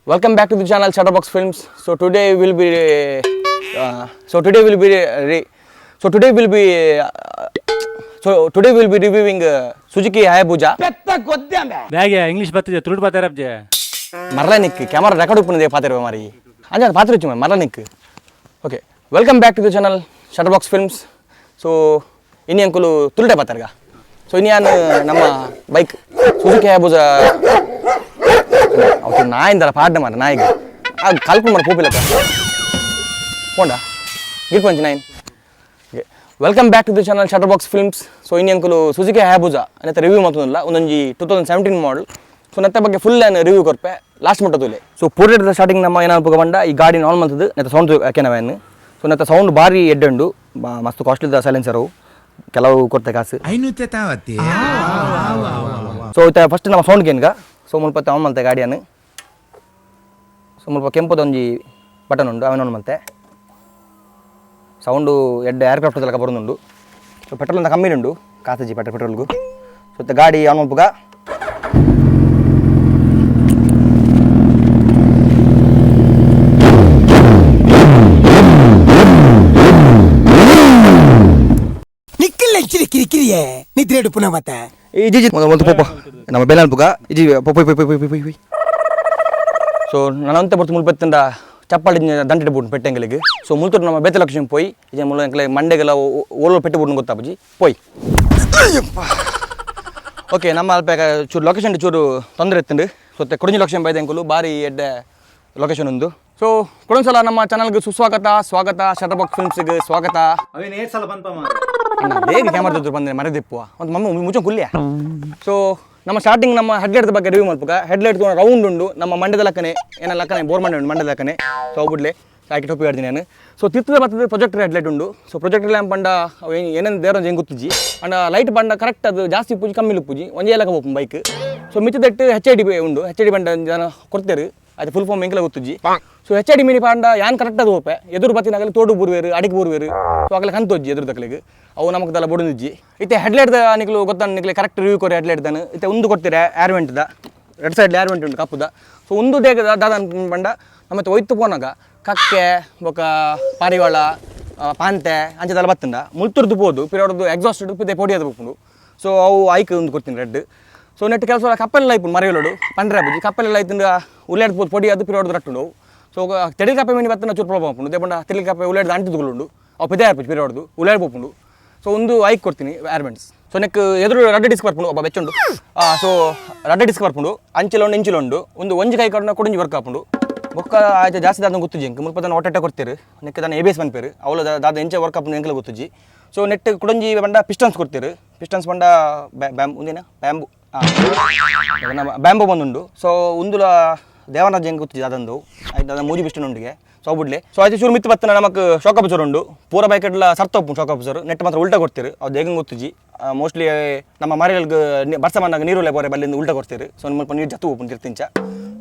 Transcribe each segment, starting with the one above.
Welcome back to the channel Shutterbox Films. So today we'll be reviewing Suzuki Hayabusa. ಬ್ಯಾಗೆ ಇಂಗ್ಲಿಷ್ ಬರ್ತಿದೆ ತುಳುಡು ಬರ್ತಾರಬ್ಜೆ ಮರಲನಿಕ್ ಕ್ಯಾಮರಾ ರೆಕಾರ್ಡ್ ಉಪ್ಪುನದೆ ಪಾತಿರುವ ಮಾರಿ ಅಂಜ ಪಾತಿರುಚ್ಚು ಮರಲನಿಕ್. Okay, welcome back to the channel Shutterbox Films. So ಇನ್ನು ಅಂಕುಲು ತುಳುಟೆ ಪಾತಾರ್ಗ. ಸೊ ಇನ್ನು ನಮ್ಮ ಬೈಕ್ ಸುಜುಕಿ ಹಯಾಬುಸಾ ಅವತ್ತು ನಾಯಿಂದಲ್ಲ ಪಾಡ್ನ ಮಾರ ನಾಯಿಗೆ ಆಗ ಕಲ್ಪನೆ ಮಾಡಿ ಪೂಪಿಲಕ್ಕ ಹೋಂಡ ಗಿರ್ಪಂಚ್ ನಾಯಿನ್. Okay, welcome back to the channel Shutterbox Films. So ಇನ್ನು ಅಂಕುಲು ಸುಜುಕಿ ಹಯಾಬುಸಾ ಅನ್ನತ್ತ ರಿವ್ಯೂ ಮಾತೊಂದಿಲ್ಲ ಒಂದೊಂಜಿ 2017 ಮಾಡಲ್. ಸೊ ನೆತ್ತ ಬಗ್ಗೆ ಫುಲ್ ರಿವ್ಯೂ ಕೊರ್ಪೆ ಲಾಸ್ಟ್ ಮುಟ್ಟದುಲೆ. ಸೊ ಪೂರ್ಟದ ಸ್ಟಾರ್ಟಿಂಗ್ ನಮ್ಮ ಏನಾಗ ಬಂಡ ಈ ಗಾಡಿ ನಾನ್ ಮಂತದ್ದು ನೆತ್ತ ಸೌಂಡ್ ಯಾಕೆನವೇನು. ಸೊ ನೆತ್ತ ಸೌಂಡ್ ಭಾರಿ ಎಡ್ಡುಂಡು ಮಸ್ತ್ ಕಾಸ್ಟ್ಲಿದ ಸೈಲೆನ್ಸರು ಕೆಲವು ಕೊಡ್ತೆ ಕಾಸು. ಸೊ ಇತ್ತ ಫಸ್ಟ್ ನಮ್ಮ ಸೌಂಡ್ ಗೇನ್ಗ ಸೊ ಮುಲ್ಪ ಆನ್ ಮಲ್ತೆ ಗಾಡಿಯನ್ನು. ಸೊ ಮುಲ್ಪ ಕೆಂಪದೊಂಜಿ ಬಟನ್ ಉಂಡು ಅವನ ಮಲ್ತೆ ಸೌಂಡು ಎಡ್ಡೆ ಏರ್ಕ್ರಾಫ್ಟ್ ತಲಕ ಬರೋದುಂಡು. ಸೊ ಪೆಟ್ರೋಲ್ ಅಂತ ಕಮ್ಮಿ ಉಂಡು ಕಾಸಜಿ ಪೆಟ್ರೋಲ್ಗೂ. ಸೊ ಇತ್ತ ಗಾಡಿ ಆನ್ ಮಲ್ಪುಗ ನಿದ್ರೆ ಪುನಃ ಮತ್ತೆ ಇಜಿ ಒಂದು ಪೋಪ ನಮ್ಮ ಬೆಲ್ಲ ಪುಗ ಇಜಿ ಪೊಯ್ ಪೊಯ್ ಪೊಯ್ ಪೊಯ್ ಪೊಯ್. ಸೊ ನಾನಂತ ಬರ್ತು ಮುಲ್ಪತ್ತಿಂದ ಚಪ್ಪಾಳಿ ದಂಟೆ ಬಿಟ್ಟು ಪೆಟ್ಟೆಂಗಳಿಗೆ. ಸೊ ಮುಲ್ತೂರು ನಮ್ಮ ಬೇತೆ ಲಕ್ಷಣ ಪೋಯ್ ಇಜ ಮುಲ್ಲ ಎಂಕಲೆ ಮಂಡೆಗೆಲ್ಲ ಓಲೋ ಪೆಟ್ಟು ಬಿಟ್ಟು ಗೊತ್ತಾಪಜಿ ಪೋಯ್. ಓಕೆ, ನಮ್ಮ ಅಲ್ಪ ಚೂರು ಲೊಕೇಶನ್ ಚೂರು ತೊಂದರೆ ಇತ್ತಂಡು. ಸೊ ಕೊಡಂಜಿ ಲೊಕೇಶನ್ ಬೈದೆ ಅಂಕಲು ಭಾರಿ ಎಡ್ಡೆ ಲೊಕೇಶನ್ ಒಂದು. ಸೊ ಕೊಡೊಂದ್ಸಲ ನಮ್ಮ ಚಾನಲ್ಗೆ ಸ್ವಾಗತ Shutterbox Filmಸ್ಗೆ ಸ್ವಾಗತ. ಬೇಗ ಕ್ಯಾಮರಾ ಬಂದೆ ಮರದಿಪ್ಪುವ ಒಂದು ಮಮ್ಮ ಮುಚ್ಚ ಕುಲ್ಯ. ಸೊ ನಮ್ಮ ಸ್ಟಾರ್ಟಿಂಗ್ ನಮ್ಮ ಹೆಡ್ಲೈಟ್ ಬಗ್ಗೆ ರಿವ್ಯೂ ಮಾಡ್ಬೇಕ. ಹೆಡ್ಲೈಟ್ ರೌಂಡ್ ಉಂಡು ನಮ್ಮ ಮಂಡ್ಯದ ಲಕ್ಕನೆ ಏನ ಲಕ್ಕನೆ ಬೋರ್ ಮಂಡ್ಯ ಉಂಡು ಮಂಡ್ಯದ ಲಕ್ಕನೆ. ಸೊ ಹೋಗ್ಬಿಡ್ಲೆ ಸಾಕಿ ಟೊಪ್ಪಿ ಆಡ್ತೀನಿ ನಾನು. ಸೊ ತಿರ್ತದ ಬರ್ತದೆ ಪ್ರೊಜೆಕ್ಟರ್ ಹೆಡ್ಲೈಟ್ ಉಂಡು. ಸೊ ಪ್ರೊಜೆಕ್ಟರ್ ಲ್ಯಾಂಪ್ ಬಂಡ ಏನೇನು ದೇವ್ರ ಹೆಂಗೆ ಗೊತ್ತಿಜ್ಜಿ ಅಂಡ್ ಲೈಟ್ ಬಂಡ ಕರೆಕ್ಟ್ ಅದು ಜಾಸ್ತಿ ಪೂಜಿ ಕಮ್ಮಿ ಪೂಜಿ ಒಂದೇ ಎಲ್ಲ ಹೋಗ್ತು ಬೈಕ್. ಸೊ ಮಿತ್ತದಟ್ಟು HID ಉಂಡು. HID ಬಂಡ ಜನ ಕೊಡ್ತೇರು ಅದು ಫುಲ್ ಫಾರ್ಮ್ ಎಂಕಲ ಗೊತ್ತಿಜ್ಜಿ. ಸೊ HID ಮಿನಿ ಪಾಂಡ ಯಾನ್ ಕರೆಕ್ಟ್ ಅದು ಹೋಪೆ ಎದುರು ಬತ್ತಿನಾಗಲಿ ತೋಡು ಬೂರ್ವೇರು ಅಡಿಗೆ ಬೂರ್ವೇರು. ಸೊ ಆಗಲೇ ಕಂತೋಜ್ಜಿ ಎದುರು ತಕ್ಲಿಗೆ ಅವು ನಮಗೆಲ್ಲ ಬಡದಿಜ್ಜಿ. ಇತ್ತೆ ಹೆಡ್ಲೈಟ್ದ ನಿಕ್ಲು ಗೊತ್ತ ನಿಕ್ಲೆ ಕರೆಕ್ಟ್ ರಿವ್ಯೂ ಕೊರಿ ಹೆಡ್ಲೈಟ್ದಾನು. ಇತ್ತೆ ಒಂದು ಕೊಡ್ತೀರ ಏರ್ವೆಂಟ್ದ ರೆಡ್ ಸೈಡ್ ಏರ್ವೆಂಟ್ ಉಂಟು ಕಪ್ಪುದ. ಸೊ ಒಂದು ಡೇಗ ದಾದ ಅನ್ಕೊಂಡ ನಮ್ಮತ್ತೆ ಒಯ್ತು ಪೋನಾಗ ಕಕ್ಕೆ ಬೊಕ ಪಾರಿವಾಳ ಪಾಂತೆ ಅಂಚದೆಲ್ಲ ಬತ್ತಂಡ ಮುಲ್ತುರ್ದು ಪೋದು ಪಿರೋಡ್ದು ಎಕ್ಸಾಸ್ಟ್ ಪಿದೆ ಪೊಡಿಯೋದು ಹೋಗ್ಕೊಂಡು. ಸೊ ಅವು ಐಕ್ ಒಂದು ಕೊಡ್ತೀನಿ ರೆಡ್. ಸೊ ನೆಟ್ ಕೆಲಸ ಕಪ್ಪೆಲ್ಲ ಐಪು ಮರೆಯಲೋಡು ಪಂಡ್ರೆ ಬಜ್ಜಿ ಕಪ್ಪೆಲ್ಲ ಐತಂದು ಉಲ್ಲಾಡ್ಬೋದು ಪೊಡಿ ಅದು ಪಿರೋಡ್ದು ರಟ್ಟುಂಡು. ಸೊ ತೆಡಿ ಕಪ್ಪೆ ಮೀನು ಬತ್ತನ ಚೂರು ಪ್ರಾಬ್ಲಮ್ ಹಾಕೊಂಡು ದೇಪಂಡ ತೆಲಿ ಕಪ್ಪೆ ಉಲ್ಲಾಡ್ದು ಅಂಟಿದ್ದುಗಳು ಅವು ಪಿದೆ ಆರ್ಪು ಪಿರೋಡ್ದು ಉಲ್ಲಾಡ್ಬೋಪುಂಡು. ಸೊ ಒಂದು ಐಕ್ ಕೊಡ್ತೀನಿ ಏರ್ಮೆಂಟ್ಸ್. ಸೊ ನೆಕ್ ಎದುರು ರಡ್ಡ ಡಿಸ್ಕ್ ಬರ್ಪುಂಡು ಒಬ್ಬ ಬೆಚ್ಚುಂಡು. ಸೊ ರಡ್ಡ ಡಿಸ್ಕ್ ಬರ್ಪುಂಡು ಅಂಚಿಲೊಂಡು ಇಂಚಿಲೊಂಡು ಒಂದು ಒಂಜಿ ಕೈ ಕಡೆ ಕೊಡಂಜಿ ವರ್ಕ್ ಹಾಪುಂಡು ಬೊಕ್ಕ ಆಯ್ತು ಜಾಸ್ತಿ ದಾದ ಗೊತ್ತುಜ್ಜಿ ಎಂಕ್ ಮುಲ್ಪ ತಾನು ಹೊಟ್ಟೆ ಕೊಡ್ತೀರಿ ನೆಕ್ ತಾನು ABS ಬಂದ್ಪೇರು ಅವಳು ದಾದ ಎಂಚೆ ವರ್ಕ್ ಹಾಪುಂಡು ಎಂಕಲ ಗೊತ್ತುಜ್ಜಿ. ಸೊ ನೆಟ್ ಕುಡಂಜಿ ಬಂಡ ಪಿಸ್ಟನ್ಸ್ ಕೊಡ್ತೀರಿ. ಪಿಸ್ಟನ್ಸ್ ಬಂಡ ಬ್ಯಾಂಬು ಒಂದೇನ ಬ್ಯಾಂಬು ಬ್ಯಾಂಬು ಬಂದುಂಡು. ಸೊ ಉಂದುಲ ದೇವರಾಜ್ ಹೆಂಗೆ ಗೊತ್ತಿದ್ದೆ ಅದಂದು ಆಯ್ತು ಅದ ಮೂಜಿ ಬಿಸ್ಟನ್ ಉಂಡಿಗೆ. ಸೊ ಬಿಡ್ಲಿ. ಸೊ ಆಯ್ತು ಚೂರು ಮಿತ್ತು ಬತ್ತನ ನಮಗೆ ಶಾಕ್ ಅಬ್ಸರ್ ಉಂಡು ಪೂರ ಬೈಕೆಡ್ಲ ಸರ್ತ ಒಪ್ಪು ಶಾಕ್ ಅಬ್ಸರ್ ನೆಟ್ ಮಾತ್ರ ಉಲ್ಟಾ ಕೊಡ್ತೀರಿ ಅದು ಹೇಗೆ ಗೊತ್ತಿಜ್ಜಿ. ಮೋಸ್ಟ್ಲಿ ನಮ್ಮ ಮರಿಗಳಿಗೆ ಬರ್ಸ ಬಂದಾಗ ನೀರುಳ್ಳೆ ಬೋರೆ ಬಲ್ಲಿಂದ ಉಲ್ಟಾ ಕೊಡ್ತೀರಿ. ಸೊ ಸ್ವಲ್ಪ ನೀರು ಜತ್ತು ಒಪ್ಪು ತಿರ್ತಿಂಚ.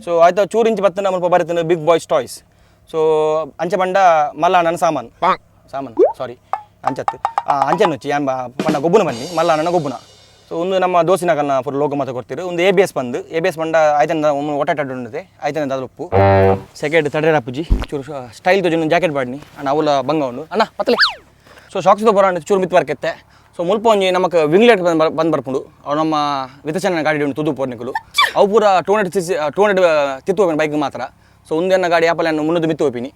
ಸೊ ಆಯ್ತು ಚೂರು ಇಂಚು ಬತ್ತನ ಸ್ವಲ್ಪ ಬರೀತೀನಿ ಬಿಗ್ ಬಾಯ್ಸ್ ಟಾಯ್ಸ್. ಸೊ ಅಂಚೆ ಬಂಡ ಮಲ್ಲ ನನ್ನ ಸಾಮಾನು ಸಾರಿ ಅಂಚತ್ತು ಅಂಚೆನ್ನು ಹಚ್ಚಿ ಯಾನ್ ಪಂಡ ಗೊಬ್ಬನ ಬನ್ನಿ ಮಲ್ಲ ನನ್ನ ಗೊಬ್ಬನ. ಸೊ ಒಂದು ನಮ್ಮ ದೋಸಿನಾಗಲ್ನ ಫುಲ್ ಲೋಗೋ ಮಾತ್ರ ಕೊಡ್ತೀರಿ. ಒಂದು ABS ಬಂಡ ಆಯ್ತಂದ ಒಮ್ಮೆ ಒಟ್ಟಾಟ ಉಂಡಿದೆ ಆಯ್ತಂದ ಅದ್ರ ಉಪ್ಪು ಸೆಕೆಂಡ್ ತಡೆರ ಅಪ್ಪುಜಿ ಚೂರು ಸ್ಟೈಲ್ ತೋಜಿ ಜಾಕೆಟ್ ಬಾಡ್ನಿ ಅಣ್ಣ ಅವಲ ಬಂಗ ಉಂಡು ಅಣ್ಣ ಪತ್ತಲೆ. ಸೊ ಶಾಕ್ಸ್ ಬರೋಣ ಚೂರು ಮಿತ್ ಬರ್ಕೆತ್ತೆ. ಸೊ ಮುಲ್ಪ ಒಂಜಿ ನಮಗೆ ವಿಂಗ್ಲೆಟ್ ಬಂದು ಬರ್ಪುಂಡು ಅವು ನಮ್ಮ ವಿತಚನ ಗಾಡಿ ಉಂಟು ತುದು ಪೋರ್ನಿಕಲು ಅವು ಪೂರ 200 ತಿತ್ತು ಬೈಕ್ ಮಾತ್ರ. ಸೊ ಒಂದೇನ ಗಾಡಿ ಆಪಲ್ 300 ಮಿತ್ತು ಹೋಪಿನಿ.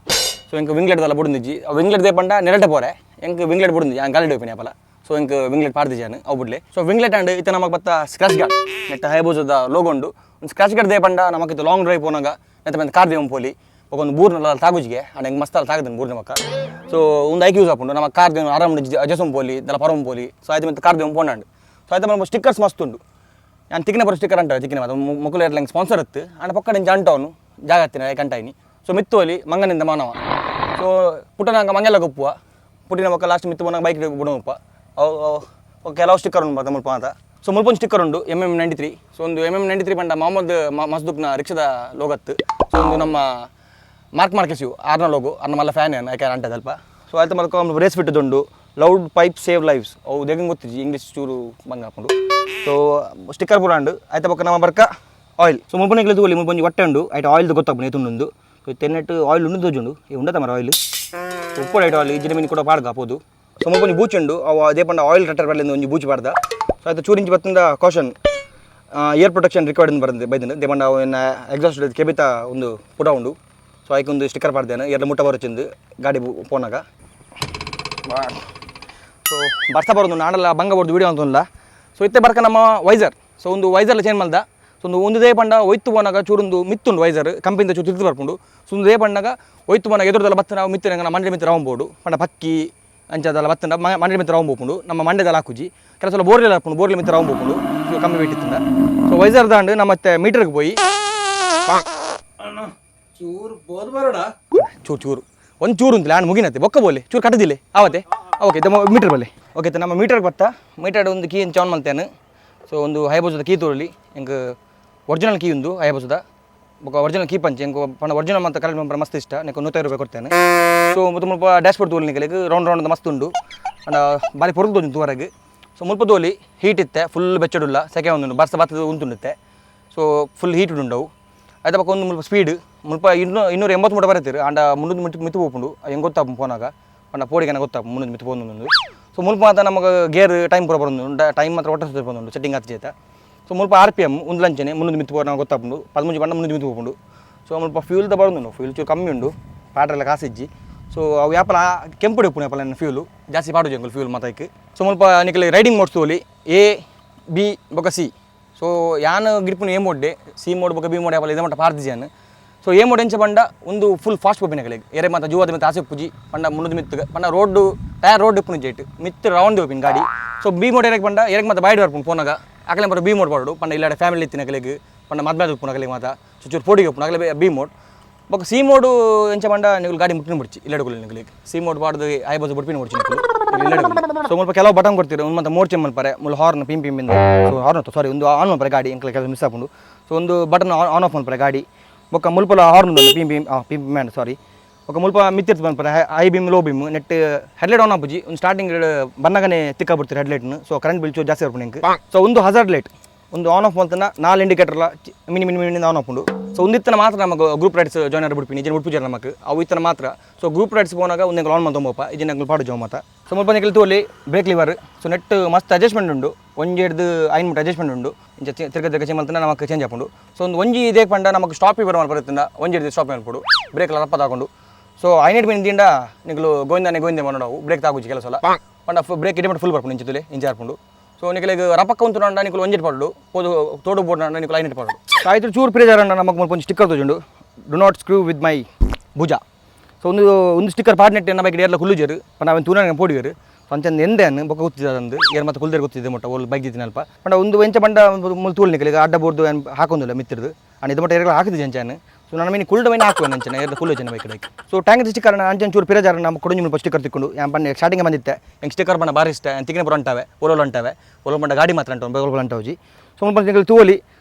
ಸೊ ಎಂಕ್ ವಿಂಗ್ಲೆಟ್ದೆಲ್ಲ ಬುಡಿಂದಿಜ್ಜಿ ವಿಂಗ್ಲೆಟ್ ದೇಪಂಡ ನೆರಟೆ ಪೋರೆ ಎಂಕ್ ವಿಂಗ್ಲೆಟ್ ಬುಡಿಂದಿ ಗಾಡಿ ಹೋಪಿನಿ ಆಪಲ. ಸೊ ಎಂಕ್ ವಿಂಗ್ಲೆಟ್ ಪಾಡ್ದಿಜಾನು ಅವು ಬಿಡ್ಲೆ. ಸೊ ವಿಂಗ್ಲೆಟ್ ಅಂಡ್ ಇತ್ತ ನಮಗೆ ಬತ್ತ ಸ್ಕ್ರಾಚ್ ಗಾರ್ಡ್ ನೆಟ್ ಹಯಾಬುಸದ ಲೋಗೋ ಉಂಡು ಒಂದು ಸ್ಕ್ರಾಚ್ ಗಾರ್ಡ್ ದೇಪಂಡ ನಮಗಿತ್ತು ಲಾಂಗ್ ಡ್ರೈವ್ ಪೋನಾಗ ನೆತ್ತ ಬಂದು ಕಾರ್ ದೇವಂ ಪೋಲಿ ಒಂದು ಬೂರ್ನೆಲ್ಲ ತಾಗುಜಿಗೆ ಅಂಡ್ ಹೆಂಗೆ ಮಸ್ತ್ ತಾಗದನು ಬೂರ್ನ ಮಕ್ಕ. ಸೊ ಒಂದು ಐಕ್ ಯೂಸ್ ಹಾಕೊಂಡು ನಮ್ಮ ಕಾರ್ ದೇವ್ ಆರಾಮ್ ಅಜಸಂ ಪೋಲಿ ದೆಲ್ಲ ಪರಂ ಪೋಲಿ. ಸೊ ಆಯ್ತು ಮತ್ತೆ ಕಾರ್ ದೇವಂ ಪೋನಾಂಡು. ಸೊ ಆಯ್ತು ನಮ್ಮ ಸ್ಟಿಕ್ಕರ್ಸ್ ಮಸ್ತ್ ಉಂಡು ನಾನು ತಿಕ್ಕಿನ ಬರೋ ಸ್ಟಿಕ್ಕರ್ ಅಂಟ ತಿಕ್ಕಿನ ಅದು ಮುಕ್ಕಲು ಏರ್ಲೈನ್ ಸ್ಪಾನ್ಸರ್ ಇತ್ತು ಅಂಡ್ ಪಕ್ಕ ಜಂಟ ಅವನು ಜಾಗ ಹತ್ತಿನ ಕಂಟಾಯಿನಿ. ಸೊ ಮಿತ್ತೋಲಿ ಮಂಗನಿಂದ ಮಾನವ. ಸೊ ಪುಟ್ಟನಾಗ ಮಂಗೆಲ್ಲ ಗೊಪ್ಪುವ ಪುಟ್ಟಿನ ಮಕ್ಕ ಲಾಸ್ಟ್ ಮಿತ್ತು ಬೋನಾಗ ಬೈಕ್ ಬಿಡೋಪ್ಪ ಅವು ಕೆಲವು ಸ್ಟಿಕ್ಕರ್ ಉಂಟು ಮತ್ತೆ ಮುಲ್ಪ ಅಂತ. ಸೊ ಮುಲ್ಪೊಂದು ಸ್ಟಿಕ್ಕರ್ ಉಂಡು MM93. ಸೊ ಒಂದು MM93 ಬಂಡ ಮೊಹಮ್ಮದ್ ಮಸ್ದುಕ್ನ ರಿಕ್ಷದ ಲೋಗತ್ತು. ಸೊ ಒಂದು ನಮ್ಮ ಮಾರ್ಕೆಸಿವ್ ಆರ್ನ ಲೋಗೋ ಅರ್ನ ಮಲ್ಲ ಫ್ಯಾನ್ ಏನು ಯಾಕೆ ಅಂಟದ ಅಲ್ಪ. ಸೊ ಆಯ್ತು ಮಲ್ಕ ರೇಸ್ ಫಿಟ್ಟದುಂಡು ಲೌಡ್ ಪೈಪ್ ಸೇವ್ ಲೈವ್ಸ್ ಅವು ದೇಗಂಗೆ ಗೊತ್ತಿಜ್ಜಿ ಇಂಗ್ಲೀಷ್ ಚೂರು ಬಂಗ ಹಾಕೊಂಡು. ಸೊ ಸ್ಟಿಕ್ಕರ್ ಪೂರ ಉಂಡು ಆಯ್ತು ಪಕ್ಕ ನಮ್ಮ ಬರ್ಕ ಆಯಿಲ್ ಸೊ ಮುಲ್ಪನಿಗೆ ತಗೊಳ್ಳಿ ಮುಲ್ಪೊಂಜಿ ಹೊಟ್ಟೆ ಉಂಡು ಐಟ್ ಆಯಿಲ್ದು ಗೊತ್ತಾಗ್ಬೋದು ಎತ್ತುಂಡು ಸೊ ತೆನ್ನಟ್ಟು ಆಯಿಲ್ ಉಂಡು ತೋಜುಂಡು ಉಂಡತ ಮರ ಆಯಿಲ್ ಉಪ್ಪು ಐಟ್ ಆಯಿಲ್ ಇಜ್ಜಿನ ಮೀನು ಕೂಡ ಪಾಡ್ಗ ಅಪ್ಪೋದು ಸೊ ಮುಲ್ಪೊಂಜಿ ಬೂಚುಂಡು ಅವು ಅದೇ ಪಂಡ ಆಯಿಲ್ ರಟ್ಟರ್ ಬರಲಿಂದ ಒಂಜಿ ಬೂಚು ಪಾಡ್ದ ಸೊ ಆಯ್ತು ಚೂರಿಂಚಿ ಬತ್ತಿಂದ ಕಾಷನ್ ಏರ್ ಪ್ರೊಟೆಕ್ಷನ್ ರಿಕ್ವೈರ್ಡ್ ಬರ್ತದೆ ಬೈದಂಡು ದೇಪಂಡ ಅವು ಎಕ್ಸಾಸ್ಟ್ ಕೆಬಿತ ಒಂದು ಪುಟ ಉಂಡು ಸೊ ಅದಕ್ಕೆ ಒಂದು ಸ್ಟಿಕ್ಕರ್ ಪಾಡ್ದೇನೆ ಎರಡು ಮುಟ್ಟ ಬರೋಚಿಂದು ಗಾಡಿ ಪೋನಾಗ ಸೊ ಬರ್ತಾ ಬರೋದು ನಾನೆಲ್ಲ ಬಂಗ ಬರ್ದು ವೀಡಿಯೋ ಅಂತಲ್ಲ ಸೊ ಇತ್ತೆ ಬರ್ಕ ನಮ್ಮ ವೈಸರ್ ಸೊ ಒಂದು ವೈಸರ್ಲ ಚೇಂಜ್ ಮಾಡ್ದ ಸೊ ಒಂದೇ ಪಂಡ ಒಯ್ತು ಪೋನಾಗ ಚೂರೊಂದು ಮಿತ್ತುಂಡು ವೈಸರ್ ಕಂಪನಿಯಿಂದ ಚೂರು ತಿರ್ತು ಬರ್ಕೊಂಡು ಸೊ ಒಂದೇ ಪಂಡಾಗ ಒಯ್ತು ಪೋನಾಗ ಎದುರದಲ್ಲ ಬತ್ತ ನಾವು ಮಿತ್ತಿನ ಮಂಡ್ಯ ಮಿತ್ರ ರಾವಂಬೋಡು ಪಂಡ ಪಕ್ಕಿ ಅಂಚದಲ್ಲ ಬತ್ತಂಡ ಮಂಡ್ಯ ಮಿತ್ರ ರಾವಂಬೋಪುಂಡು ನಮ್ಮ ಮಂಡ್ಯದಲ್ಲಿ ಹಾಕುಜಿ ಕೆಲಸ ಬೋರ್ಲೆಲ್ಲ ಹಾಕೊಂಡು ಬೋರ್ಲೆ ಮಿತ್ರ ರಾವಂಬೋಪುಂಡು ಸೊ ಕಮ್ಮಿ ಬಿಟ್ಟಿತ್ತಿಂದ ಸೊ ವೈಸರ್ ದಾಂಡು ನಮ್ಮ ಮತ್ತೆ ಮೀಟರ್ಗೆ ಹೋಗಿ ಚೂರು ಬೋದು ಬರೋಡ ಚೂರು ಚೂರು ಒಂದು ಚೂರು ಅಂತಲೇ ನಾನು ಮುಗಿನತ್ತೆ ಬೊಕ್ಕ ಬೋಲೆ ಚೂರು ಕಟ್ಟದಿಲ್ಲ ಆವತ್ತೆ ಓಕೆ ಮೀಟರ್ ಬಲ್ಲಿ ಓಕೆ ನಮ್ಮ ಮೀಟರ್ಗೆ ಬತ್ತಾ ಮೀಟರ್ ಒಂದು ಕೀ ಚಾನ್ ಮಾಡ್ತೇನೆ ಸೊ ಒಂದು ಹಯಾಬುಸದ ಕೀ ತೋರಲಿ ಹೆಂಗೆ ಒರಿಜಿನಲ್ ಕೀ ಒಂದು ಹಯಾಬುಸದ ಒರಿಜಿನಲ್ ಕೀ ಪಂಚ್ ಹೆಂಗೆ ಪಂಡ ಒರಿಜಿನಲ್ ಮತ್ತು ಕರೆಕ್ಟ್ ನಂಬರ್ ಮಸ್ತ್ ಇಷ್ಟ ನೆಕ್ 150 ರೂಪಾಯಿ ಕೊಡ್ತೇನೆ ಸೊ ಮತ್ತು ಮುಲ್ಪ ಡ್ಯಾಶ್ ಬೋರ್ಡ್ ತೋಲಿ ನಿಮಗೆ ರೌಂಡ್ ರೌಂಡ್ ಮಸ್ತ್ ಉಂಡು ಅಂಡ ಬಾರಿ ಪೊರದು ತೋಜು ತೂವರೆಗೆ ಸೊ ಮುಲ್ಪ ತೋಲಿ ಹೀಟ್ ಇತ್ತೆ ಫುಲ್ ಬೆಚ್ಚಡುಲ್ಲ ಸೆಕೆ ಒಂದು ಬರ್ಸ ಬತ್ತದ ಉಂಟುಂಡುತ್ತೆ ಸೊ ಫುಲ್ ಹೀಟ್ ಉಂಡವು ಆಯ್ತಾ ಪಕ್ಕ ಒಂದು ಮುಲ್ಪ ಸ್ಪೀಡ್ ಮುಲ್ಪ 280 ಮೂಟ ಬರತ್ತೀರಿ ಅಂಡ 300 ಮಿತ್ತು ಹೋಗ್ಕೊಂಡು ಹೆಂಗೆ ಗೊತ್ತಾಪ ಫೋನಾಗ ಪಂಡ ಪೋಡಿಗೆ ಗೊತ್ತಾಪ 300 ಮಿತ್ತು ಒಂದು ಸೊ ಮುಲ್ಪ ಮಾತ್ರ ನಮಗೆ ಗೇರ್ ಟೈಮ್ ಪೂರ ಬರೋದು ಟೈಮ್ ಮಾತ್ರ ಒಟ್ಟು ಬಂದು ಸೆಟ್ಟಿಂಗ್ ಹಚ್ಚಿ ಆಯ್ತಾ ಸೊ ಮುಲ್ಪ RPM ಒಂದು ಲಂಚನೆ 300 ಮಿತ್ತು ನಾವು ಗೊತ್ತಾಪುಂಡು 13 ಪಂಡ 300 ಮಿತ್ತು ಹೋಗ್ಕೊಂಡು ಸೊ ಮುಲ್ಪ ಫ್ಯೂಲ್ ಬರೋದು ಫ್ಯೂಲ್ ಚೂರು ಕಮ್ಮಿ ಉಂಡು ಪ್ಯಾಟ್ರೆಲ್ಲ ಕಾಸಿಜ್ಜಿ ಸೊ ಅವು ಯಾಪಲ ಕೆಂಪು ಡಿಪ್ಪು ಯಾಪಲ ನನ್ನ ಫ್ಯೂಲು ಜಾಸ್ತಿ ಪಾಡು ಜಂಗಲ್ ಫ್ಯೂಲ್ ಮಾತಾಯ್ಕೆ ಸೊ ಮುಲ್ಪ ನಿಖಲಿ ರೈಡಿಂಗ್ ಮೋಡ್ಸ್ ತೋಲಿ A B ಬೊಕ C ಸೊ ಯಾನು ಗಿಡ್ಪುನು A ಮೋಡ್ಡೆ C ಮೋಡ್ ಬೊಕ B ಮೋಡ್ ಯಾಪಲ ಇದೇ ಮಟ್ಟ ಪಾರ್ದಿಜಾನು ಸೊ A ಮೋಡ್ ಎಂಚ ಪಂಡ ಒಂದು ಫುಲ್ ಫಾಸ್ಟ್ ಪೋಪಿನಗಳಿಗೆ ಎರೆ ಮಾತ ಜೂವಾದ ಮಿತ್ತು ಆಸೆ ಪುಜಿ ಪಂಡ 300 ಮಿತ್ತು ಪಂಡ ರೋಡ್ ಟೈರ್ ರೋಡ್ ಇಪ್ಪುನು ಜೇಟ್ ಮಿತ್ತು ರೌಂಡ್ ಹೋಪಿನ ಗಾಡಿ ಸೊ B ಮೋಡ್ ಎರೆಗೆ ಪಂಡ ಎರೆಗೆ ಮಾತ ಬಾಯ್ಡ್ ಬರ್ಪುನು ಫೋನಾಗ ಆಗಲೇ ಬರೋ B ಮೋಡ್ ಪಾಡು ಪಂಡ ಇಲ್ಲಾಡೆ ಫ್ಯಾಮಿಲಿ ಇತ್ತಿನ ಕಲೆಗೆ ಪಂಡ ಮದ್ಮೇಲೆ ಉಪ್ಪುನ ಕಲೆಗೆ ಮಾತ ಚೂರು ಪೋಡಿಗೆ ಉಪ್ಪುನ ಆಗಲೇ B ಮೋಡ್ ಬೊಕ C ಮೋಡು ಎಂಚ ಪಂಡ ನೀವು ಗಾಡಿ ಮುಟ್ಟಿನ ಬಿಡ್ಚಿ ಇಲ್ಲಡುಗಳು ನಿಗಳಿಗೆ C ಮೋಡ್ ಬಾಡ್ದು ಹಯಾಬುಸ ಬುಡ್ಪಿನ ಬಿಡ್ಚಿ ಇಲ್ಲಡುಗಳು ಸೊ ಮುಲ್ಪ ಕೆಲವು ಬಟನ್ ಕೊಡ್ತೀರಿ ಒಂದು ಮತ್ತೆ ಮೋಡ್ ಚೇಂಜ್ ಮಲ್ಪರೆ ಮುಲ್ ಹಾರ್ನ್ ಪಿಂಪಿಂದ ಸೊ ಹಾರ್ನ್ ಸಾರಿ ಒಂದು ಆನ್ ಮಲ್ಪರೆ ಗಾಡಿ ಎಂಕಲ ಕೆಲಸ ಮಿಸ್ ಆಪುಂಡು ಸೊ ಒಂದು ಬಟನ್ ಆನ್ ಆಫ್ ಮಲ್ಪರೆ ಗಾಡಿ ಬೊಕ್ಕ ಮುಲ್ಪಲ ಹಾರ್ನ್ ಪಿಂಪಿ ಮ್ಯಾಂಡ್ ಸಾರಿ ఒక ಮುಲ್ಪ ಮಿತ್ತಿರ್ತು ಬಂದ್ಪರ ಹೈ ಬೀಮ್ ಲೋ ಬೀಮ್ ನೆಟ್ ಹೆಡ್ಲೈಟ್ ಆನ್ ಆಪುಜಿ ಒಂದು ಸ್ಟಾರ್ಟಿಂಗ್ ಬನ್ನಗನೆ ತಿಕ್ಕ ಬಿಡ್ತೀರಿ ಹೆಡ್ಲೈಟ್ನು ಸೊ ಕರೆಂಟ್ ಬಿಲ್ ಚೂ ಜಾಸ್ತಿ ಬರ್ಪುಂಡು ಹೆಂಗೆ ಸೊ ಒಂದು ಹಜಾರ್ಡ್ ಲೈಟ್ ಒಂದು ಆನ್ ಆಫ್ ಮಲ್ತನ 4 ಇಂಡಿಕೇಟರ್ಲ ಮಿನಿಮಿನಿಂದ ಆನ್ ಆಪುಂಡು ಸೊ ಒಂದಿತ್ತನ ಮಾತ್ರ ನಮಗೆ ಗ್ರೂಪ್ ರೈಡ್ಸ್ ಜಾಯ್ನ್ ಆಗಿ ಬಿಡ್ತೀನಿ ಇಜನ್ ಬಿಡ್ಪುಜಾರ ನಮಗೆ ಅವು ಇತ್ತನ ಮಾತ್ರ ಸೊ ಗ್ರೂಪ್ ರೈಡ್ಸ್ ಹೋನಾಗ ಒಂದು ಆನ್ ಮಾಡ್ತೊಂಬಪ್ಪ ಇಜನ್ ಅಂಗಲ್ ಪಾಡು ಜೋ ಮಾತ ಸೊ ಮುಲ್ಪ ನಿಖಲ್ ತೋಲಿ ಬ್ರೇಕ್ ಲಿವರ್ ಸೊ ನೆಟ್ ಮಸ್ತ್ ಅಡ್ಜಸ್ಟ್ಮೆಂಟ್ ಉಂಡು ಒಂಜೆಡ್ದು 5 ಮಿನಿಟ್ ಅಡ್ಜಸ್ಟ್ಮೆಂಟ್ ಉಂಡು ಇಂಚ ತಿರ್ಗ ಚೇಂಜ್ ಮಾಡ್ತಾನೆ ನಮಗೆ ಚೇಂಜ್ ಆಪುಂಡು ಸೊ ಒಂದು ಒಂಜಿ ಇದೇ ಪಂಡ ನಮಗೆ ಸ್ಟಾಪ್ ಬರೋ ಬರುತ್ತಿಂದ ಒಂಜೆಡ್ದು ಸ್ಟಾಪ್ ಮಾಡ್ಕೊಡು ಬ್ರೇಕ್ ರಪ್ಪ ತಗೊಂಡು ಸೊ 5 ಮಿನಿಟ್ ನಿಖಲು ಗೋವಿಂದೆ ಮಾಡೋವು ಬ್ರೇಕ್ ತಾಗುಜಿ ಕೆಲಸ ಅಲ್ಲ ಪಂಡ ಬ್ರೇಕ್ ಇಡೀ ಫುಲ್ ಬರ್ಪುಂಡು ಇಂಚುಲೆ ಇಂಚ ಹಾರ್ಪುಂಡು ಸೊ ನಿಖಲಿಗೆ ರಪಕ್ಕ ಉಂಟು ನಂಡ ನಿಖಲು ಒಂಜೆಟ್ ಪಡು ಪೋದು ತೋಡು ಬೋರ್ಡ್ ನಂಡ ನಿಖಲು 5 ಪಡು ಆಯ್ತು ಚೂರು ಪ್ರೇಜರ್ ಅಂಡ ನಮಗೆ ಒಂದು ಸ್ಟಿಕ್ಕರ್ ತೋಜುಂಡು do not screw with my ಭುಜ ಸೊ ಒಂದು ಸ್ಟಿಕ್ಕರ್ ಪಾಡ್ನೆಟ್ ನಮ್ಮ ಬೈಕ್ ಎಲ್ಲ ಕುಲ್ಲುಜರು ನಾವೇನು ತೂನ ಪೋಡಿಯರು ಅಂಚಂದು ಎಂದೆ ಅನ್ನು ಬೊಕ್ಕ ಗೊತ್ತಿದ್ದಂದು ಏರು ಮತ್ತೆ ಕುಲ್ದೇರು ಗೊತ್ತಿದೆ ಮೊಟ್ಟ ಒಳ್ಳೆ ಬೈಕ್ ಇದ್ದೀನಿ ಅಲ್ಪ ಪಂಡ ಒಂದು ವೆಂಚ ಬಂಡ ತೂಲ್ ನಿಖಲಿಗೆ ಅಡ್ಡ ಬೋರ್ದು ಹಾಕೊಂದಿಲ್ಲ ಮಿತ್ತಿರದು ಅಂಡ್ ಇದು ಮಟ್ಟ ಏರೆಲ್ಲ ಹಾಕಿದ್ದೆ ಅಂಚಾನು ಸೊ ನಾನು ಮೀನು ಕುಲ್ಡ ಮೈನ್ ಹಾಕುವೆ ಅಂಚನೆ ಎಲ್ಲ ಕುಲ್ಲು ಜನ bike so tank sticker Anchan ಚೂರು ಪಿರಜಾರ ನಮ್ಮ ಕೊಡಂಜಿ ಮುಲ್ಪ ಸ್ಟಿಕ್ಕರ್ ತಿಕ್ಕೊಂಡು ಏನು ಬಣ್ಣ ಸ್ಟಾರ್ಟಿಂಗ್ ಬಂದಿತ್ತೆ ಹೆಂಗೆ ಸ್ಟಿಕ್ಕರ್ ಬಣ್ಣ ಬಾರಿ ಇಷ್ಟ ತಿಕ್ಕಿನ ಬರೋ ಅಂಟಾವೆ ಒಲೋಲು ಅಂಟಾವೆ ಒಲೋ ಬಂಡ ಗಾಡಿ ಮಾತ್ರ ಅಂಟವು ಬೇಗ ಅಂಟವುಜಿ ಸೊ ಮುಲ್ಪ ನಿಖಲು ತೂಲಿ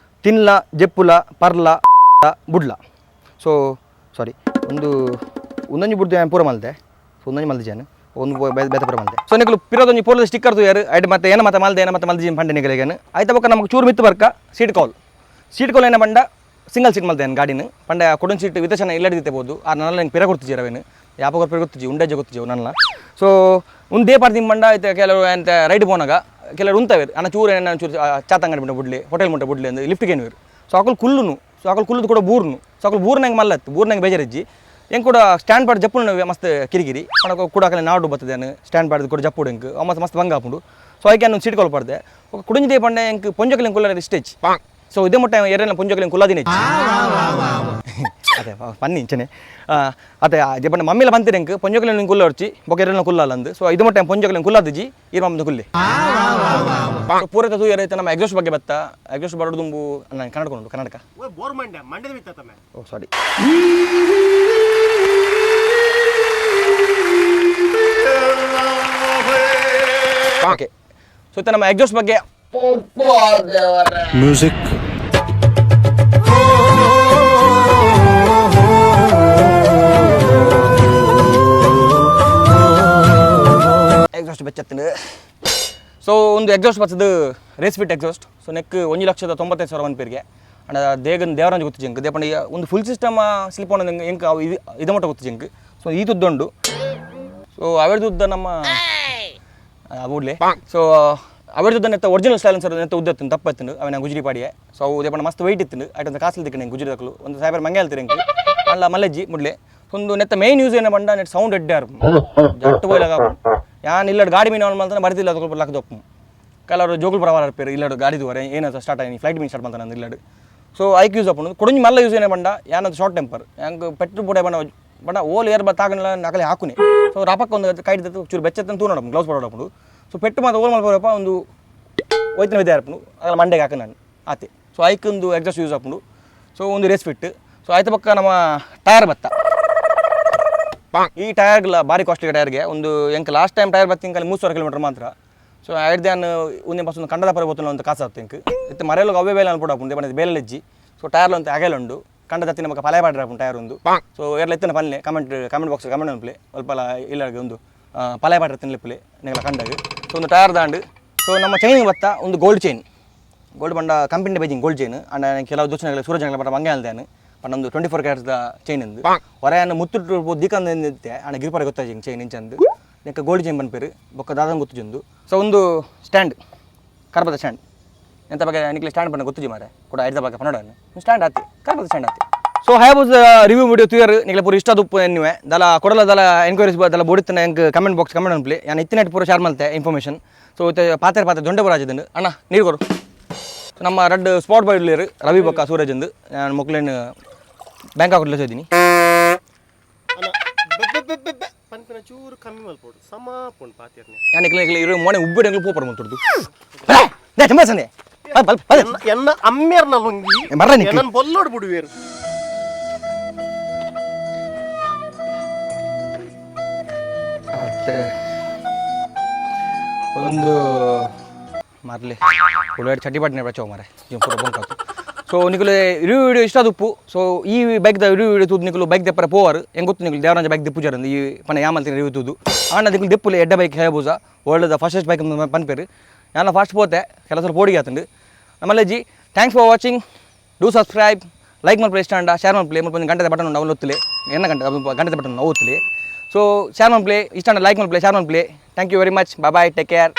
ತಿನ್ಲ ಜೆಪ್ಪುಲ ಪರ್ಲ ಬುಡ್ಲ ಸೊ ಸಾರಿ ಒಂದೊಂದು ಬುಡ್ದು ಪೂರ ಮಲ್ದೆ ಸೊ ಒಂದೊಂದು ಮಲ್ದಿಜಾನು ಒಂದು ಬೇತ ಪೂರ ಮಲ್ದೆ ಸೊ ನಿಖಲು ಪಿರೋದೊಂದು ಪೋಲದ ಸ್ಟಿಕ್ಕರ್ ಯಾರು ಐದು ಮತ್ತೆ ಏನು ಮತ್ತೆ ಮಲ್ದಿ ಪಂಡೆ ನಿಖಲಿಗೇನು ಆಯ್ತಾ ಬೊಕ್ಕ ನಮಗೆ ಚೂರು ಮಿತ್ತು ಬರ್ಕ ಸೀಟ್ ಕೌಲ್ ಏನ ಬಂಡ ಸಿಂಗಲ್ ಸೀಟ್ ಮಲ್ತೇನೆ ಗಾಡಿನ ಪಂಡ ಕೊಡೊಂದು ಸೀಟ್ ವಿತಚನ ಇಲ್ಲದಿತ್ತಬಹುದು ಆ ನನ್ನ ನಂಗೆ ಪಿರ ಕೊಡ್ತಿಜಿ ಅವೇನು ಯಾವಾಗ ಪಿರ ಗೊತ್ತಿಜಿ ಉಂಡೇಜ ಗೊತ್ತಿಜಿ ನನ್ನ ಸೊ ಒಂದೇ ಪಾರ್ತಿ ಮಂಡ ಆಯ್ತು ಕೆಲವರು ಅಂತ ರೈಡ್ ಪೋನಾಗ ಕೆಲವರು ಉಂತವೆ ಅನ್ನ ಚೂರು ಚೂರು ಚಾತಂಗಡಿ ಬಿಡ ಬಿಡ್ಲಿ ಹೋಟೆಲ್ ಮುಟ್ಟ ಬಿಡ್ಲಿ ಅಂದ್ರೆ ಲಿಫ್ಟ್ಗೆ ಏನು ಸೊ ಅಕಲ್ ಕುಲ್ಲುದು ಕೂಡ ಬೂರ್ನು ಸೊ ಅಕಲ್ ಬೂರ್ನಂಗೆ ಮಲ್ಲತ್ತು ಬೂರ್ನಂಗೆ ಬೇಜಾರಿಜ್ಜಿ ಹೆಂಗೆ ಕೂಡ ಸ್ಟ್ಯಾಂಡ್ ಪಾಡ್ ಜಪ್ಪು ಮಸ್ತ್ ಕಿರಿಕಿರಿ ಕೂಡ ಅಕಲೆ ನಾಡು ಬರ್ತದೇನು ಸ್ಟ್ಯಾಂಡ್ ಪಾಡ್ ಕೂಡ ಜಪ್ಪು ಹೆಂಗೆ ಮಸ್ತ್ ಬಂಗ ಹಾಕೊಂಡು ಸೊ ಅದಕ್ಕೆ ನಾನು ಸೀಟ್ ಕೊಲ್ಪಡ್ದೆ ಕುಡಿಂಜೆ ಪಂಡೆ ಹೆಂಗೆ ಪೊಂಜಕಲಿ ಕುಲ್ಲ ಸ್ಟೇಜ್ ಸೊ ಇದೇ ಮುಟ್ಟ ಏರೆಲ್ಲ ಪುಂಜಕಲಿ ಕುಲ್ಲದಿನ ಅದೇ ಪನ್ನಿ ಇಂಚನೆ ಅದೇ ಅದೇ ಪಂಡ ಮಮ್ಮಿಲ ಬಂತಿರಿ ಹೆಂಗೆ ಪೊಂಜಕಲಿ ಕುಲ್ಲ ಹೊರ್ಚಿ ಬೊಕ್ಕ ಎರೆಲ್ಲ ಕುಲ್ಲ ಅಂದು ಸೊ ಇದು ಮುಟ್ಟ ಪೊಂಜಕಲಿ ಕುಲ್ಲದಿಜಿ ಈ ಮಮ್ಮದು ಕುಲ್ಲಿ ಪೂರೈತ ತೂ ಏರೈತೆ ನಮ್ಮ ಎಕ್ಸಾಸ್ಟ್ ಬಗ್ಗೆ ಬತ್ತ ಎಕ್ಸಾಸ್ಟ್ ಬರೋದು ದುಂಬು ನಾನು Kannada oh sorry okay so ನಮ್ಮ ಎಕ್ಸಾಸ್ಟ್ ಬಗ್ಗೆ ಮ್ಯೂಸಿಕ್ ಎಕ್ಸಾಸ್ಟ್ ಬೆಚ್ಚತ್ತಿನ ಸೊ ಒಂದು ಎಕ್ಸಾಸ್ಟ್ ಬರ್ತದೆ ರೇಸ್ ಫಿಟ್ ಎಕ್ಸಾಸ್ಟ್ ಸೊ ನೆಕ್ 1,95,000 ಒಂದು ಪೇರಿಗೆ ಅಂಡ ದೇವರಂಜ ಗೊತ್ತು ಜಿಂಕ್ ದೇಪಂಡ ಒಂದು ಫುಲ್ ಸಿಸ್ಟಮ್ ಸ್ಲಿಪ್ ಆನ್ ಎಂಕ್ ಇದು ಮಟ್ಟ ಗೊತ್ತು ಜಿಂಕ್ ಸೊ ಈ ತುದ್ದುಂಡು ಸೊ ಅವೆಡ್ದುದ್ದ ನಮ್ಮ ಊಡ್ಲೆ ಸೊ ಅವೆಡ್ದುದ್ದ ನೆತ್ತ ಒರಿಜಿನಲ್ ಸ್ಟೈಲೆನ್ಸರ್ ನೆತ್ತ ಉದ್ದತ್ತು ತಪ್ಪತ್ತು ಅವನ ಗುಜರಿ ಪಾಡಿಯೆ ಸೊ ಅವು ದೇಪಂಡ ಮಸ್ತ್ ವೆಯ್ಟ್ ಇತ್ತು ಐಟಂತ ಕಾಸು ತಿಕ್ಕಣೆ ಗುಜರಿ ದಕ್ಕಲು ಒಂದು ಸಾಯ್ಬರ್ ಮಂಗೆ ಹೇಳ್ತೀರಿ ಎಂಕ್ ಅಲ್ಲ ಮಲ್ಲಜ್ಜಿ ಮುಡ್ಲೆ ಒಂದು ನೆತ್ತ ಮೇನ್ ಯೂಸ್ ಏನ ಬಂಡ ನೆಟ್ ಸೌಂಡ್ ಎಡ್ಡಾರು ಜಟ್ಟು ಬೋಯ್ಲಾಗ ಯಾನ್ ಇಲ್ಲಡ್ ಗಾಡಿ ಮೀನು ಮಾಡ್ತಾನೆ ಬರ್ತಿಲ್ಲ ಸ್ವಲ್ಪ ಲಕ್ಕದೊಪ್ಪು ಕೆಲವರು ಜೋಗುಲ್ ಪ್ರವಾರ ಇರ್ಪೇರು ಇಲ್ಲಡು ಗಾಡಿದು ವರೆ ಏನಾದ್ರು ಸ್ಟಾರ್ಟ್ ಆಗಿ ಫ್ಲೈಟ್ ಮೀನ್ ಸ್ಟಾರ್ಟ್ ಮಾಡ್ತಾನೆ ನಂದು ಇಲ್ಲಡು ಸೊ ಐಕ್ ಯೂಸ್ ಅಪ್ಪು ಕೊಡಂಜಿ ಮಲ್ಲ ಯೂಸ್ ಏನೇ ಬಂಡ ಯಾನದು ಶಾರ್ಟ್ ಟೆಂಪರ್ ಹೆಂಗೆ ಪೆಟ್ರೋಲ್ ಬುಡೆ ಬಣ್ಣ ಓಲ್ ಏರ್ ತಾಗಲ್ಲ ನಕಲೆ ಹಾಕುನೆ ಸೊ ರಪಕ್ಕ ಒಂದು ಕೈಡ್ದು ಚೂರು ಬೆಚ್ಚತ್ತಂತ ತೂ ನೋಡಪ್ಪ ಗ್ಲೌಸ್ ಪಡೋಡಪ್ಪು ಸೊ ಪೆಟ್ಟು ಮಾತ್ರ ಓಲ್ ಮಾಡ್ಕೊಳಪ್ಪ ಒಂದು ಹೋಯ್ತಿನ ವಿದ್ಯೆ ಇರ್ಪು ಅಲ್ಲ ಮಂಡೆಗೆ ಹಾಕ ನಾನು ಆತೆ ಸೊ ಐಕೊಂದು ಎಕ್ಸಾಸ್ಟ್ ಯೂಸ್ ಹಾಕೊಂಡು ಸೊ ಒಂದು ರೇಸ್ ಫಿಟ್ ಸೊ ಆಯ್ತು ಪಕ್ಕ ನಮ್ಮ ಟೈರ್ ಬತ್ತ ಈ ಟೈರ್ಗಳ ಭಾರಿ ಕಾಸ್ಟ್ಲಿ ಟೈರ್ಗೆ ಒಂದು ಎಂಕ್ ಲಾಸ್ಟ್ ಟೈಮ್ ಟೈರ್ ಬತ್ತಿಂಕಲ್ಲಿ 3,000 ಕಿಲೋಮೀಟರ್ ಮಾತ್ರ ಸೊ ಐಡ್ದಾನ್ ಒಂದೇ ಬಸ್ ಒಂದು ಕಂಡದ ಪರ ಗೊತ್ತಿಲ್ಲ ಅಂತ ಕಾಸು ಆಗ್ತು ಇಂಕ್ ಇತ್ತು ಮರೆಯಲ್ಲ ಅವೇ ಬೇಲೆ ಅನ್ಪಡ ಮುಂದೆ ಬಂದಿದ್ದು ಬೇಲೆಜ್ಜಿ ಸೊ ಟೈರ್ಲು ಅಂತ ಅಗೇಲುಂಡು ಕಂಡದ ಹತ್ತಿನ ಮಕ್ಕ ಪಲೆ ಪಾಡ್ರ ಟೈರ್ ಒಂದು ಸೊ ಎಲ್ಲ ಎತ್ತಿನ ಪಲ್ಲೆ ಕಮೆಂಟ್ ಬಾಕ್ಸ್ ಕಮೆಂಟ್ ಅನ್ಪ್ಲೆ ಸ್ವಲ್ಪ ಇಲ್ಲ ಒಂದು ಪಲೆ ಪಾಡ್ರ ತಿನ್ಲಿಪ್ಲೆ ನಿಗಳ ಕಂಡಾಗ ಸೊ ಒಂದು ಟೈರ್ ದಾಂಡು ಸೊ ನಮ್ಮ ಚೈನ್ ಬತ್ತ ಒಂದು ಗೋಲ್ಡ್ ಚೈನ್ ಗೋಲ್ಡ್ ಬಂಡ ಕಂಪನಿ ಬೈಜಿಂಗ್ ಗೋಲ್ಡ್ ಚೈನ್ ಅಂಡ ಕೆಲವು ದೋಚನೆಗಳು ಸೂರಜಂಗಳ ಬಟ್ಟ ಮಂಗೆ ಅಲ್ದೇನು ನಮ್ಮದು 24 ಕ್ಯಾರೆಟ್ಸ್ ಚೈನ್ ಎಂದು ಹೊರೆಯನ್ನು ಮುತ್ತು ದಿಕ್ಕಂದು ನಿಂತೆ ಅಣ್ಣ ಗಿರಿಪರ ಗೊತ್ತಾಜಿಂಗ್ ಚೈನ್ ಇಂಚಂದು ನೆಕ್ಕ ಗೋಲ್ಡ್ ಚೈನ್ ಬಂದ್ಪೇರು ಬೊಕ್ಕ ದಾದನ್ ಗೊತ್ತು ಜಂದು ಸೊ ಒಂದು ಸ್ಟ್ಯಾಂಡ್ ಕರ್ಬದ ಸ್ಟ್ಯಾಂಡ್ ಎಂತ ಬಗ್ಗೆ ನಿಕ್ಲೆ ಸ್ಟ್ಯಾಂಡ್ ಬಂದ ಗೊತ್ತು ಮಾರೆ ಕೂಡ ಐದು ಬಗ್ಗೆ ಪನ್ನೋಡನ್ನು ಸ್ಟ್ಯಾಂಡ್ ಆತಿ ಕರ್ಬದ ಸ್ಟ್ಯಾಂಡ್ ಆತಿ ಸೊ ಹಯಾಬುಸ ರಿವ್ಯೂ ವಿಡಿಯೋ ತುಯರ್ ನಿಕ್ಲೆ ಪೂರ ಇಷ್ಟ ಉಪ್ಪು ಎನ್ನುವೆ ದಲ ಕೊಡಲ ದಲ ಎನ್ಕ್ವೈರೀಸ್ ದಲ ಬೋಡಿತ್ತನ ಎಂಕ್ ಕಮೆಂಟ್ ಬಾಕ್ಸ್ ಕಮೆಂಟ್ ಅನ್ಪ್ಲೆ ನಾನು ಇತ್ತಿನ ಪೂರ ಶೇರ್ ಮಾಡ್ತೆ ಇನ್ಫಾರ್ಮೇಷನ್ ಸೊ ಪಾತ್ರೆ ದೊಡ್ಡ ಬರಾಜಿದಂಡು ಅಣ್ಣ ನೀರು ಕೊಡು ನಮ್ಮ ರೆಡ್ ಸ್ಪಾಟ್ ಬಾಯ್ ರವಿ ಬೊಕ್ಕ ಸೂರಜ್ ಎಂದು ನಾನು ಮಕ್ಕಳೇನು ಬ್ಯಾಂಕ್ ಅಕೌಂಟ್ಲ ಸೇದಿನಿ ಪನ್ಪಿನ ಚೂರು ಕಮ್ಮಿ ಮಲ್ಪೋಡು ಸಮ ಪುಂಡ್ ಪಾತಿರ್ನೆ ಯಾನಿಕ್ಲೆ ಇರೋ ಮೊನೆ ಉಬ್ಬಿಡಂಗ್ಲು ಪೋಪರ್ ಮಂತುಡ್ದು ಸಂದೆ ಎನ್ನ ಅಮ್ಮೇರ್ನ ಲುಂಗಿ ಮರ್ರ ನಿಕ್ಲೆ ನನ್ನ ಬೊಲ್ಲೋಡ್ ಬಿಡುವೇರು ಒಂದು ಮಾರ್ಲಿ ಒಳ್ಳೆ ಚಟಿ ಬಟ್ಟನೆ ಬಚ್ಚೋ ಮಾರೆ ಪೂರ ಬಂಕಾತು ಸೊ ನಿಕಲು ರಿವ್ಯೂ ವಿಡಿಯೋ ಇಷ್ಟ ಉಪ್ಪು ಸೊ ಈ ಬೈಕ್ ರಿವ್ಯೂ ವಿಡಿಯೋ ತೂದು ನಿಕಲು ಬೈಕ್ ದೆಪ್ಪರ ಪೋವರ್ ಹೆಂಗೆ ಗೊತ್ತು ನಿಕಲು ದೇವರಾಜ ಬೈಕ್ ದಿಪ್ಪು ಜರಂದು ಈ ಪನ ಯಾಮಲ್ತಿನ ರಿವ್ಯೂ ತೂದು ಆಂಡ ನಿಕಲು ದಿಪ್ಪುಲೆ ಎಡ್ಡ bike Hayabusa world fastest bike ಪನ್ಪೇರು ನಾನು ಫಾಸ್ಟ್ ಪೋತೆ ಕೆಲಸ ಪೋಡಿಗೆ ಆತಂಡು ನಮ್ಮಲ್ಲಿ ಜಿ thanks for watching do subscribe like ಮಾಡ್ಪ್ಲೇ ಇಷ್ಟ ಅಂಡ ಶೇರ್ ಮಾಡ್ಪ್ಲೇ ಮತ್ತು ಗಂಟೆ ಬಟನ್ ನಾವು ಒತ್ತಲೆ ಗಂಟೆ ಬಟನ್ ನಾವು ಒತ್ತಲೆ ಸೊ ಶೇರ್ ಮಾಡ್ಪ್ಲೇ ಇಷ್ಟ ಅಂಡ ಲೈಕ್ ಮಾಡ್ಪ್ಲೇ ಶೇರ್ ಮಾಡ್ಪ್ಲೇ thank you very much bye take care